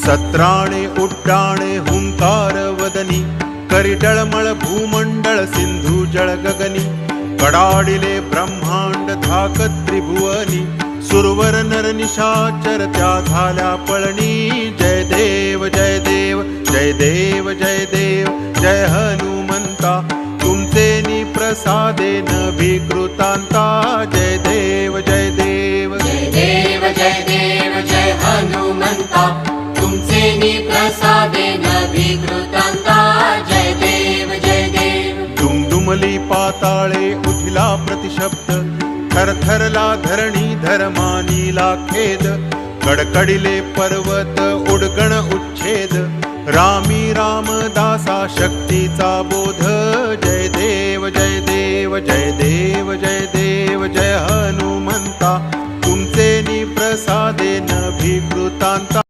सत्राणे उड्डाणे हुंकार वदनी, करिटळमळ भूमंडळ सिंधू जळ गगनी, कडाडिले ब्रह्मांड धाक त्रिभुवनी, सुरवर नर निशाचर त्या झाल्या पळणी. जय देव जय देव जय देव जय देव जय हनुमंता, तुमचे प्रसादेन विकृतांता. जय देव जय देव जय देव जय देव जय हनुमंता, तुमचे प्रसादेन विकृतांता. जय देव जय देव. दुमदुमली पाताळे उठिला प्रतिशब्द, थरथरला धरणी धर्मानीला खेद, कडकडिले पर्वत उडगण उच्छेद, रामी रामदासा शक्तीचा बोध. जय देव जय देव जय देव जय देव जय हनुमंता, तुमचे प्रसादेन विकृतांता.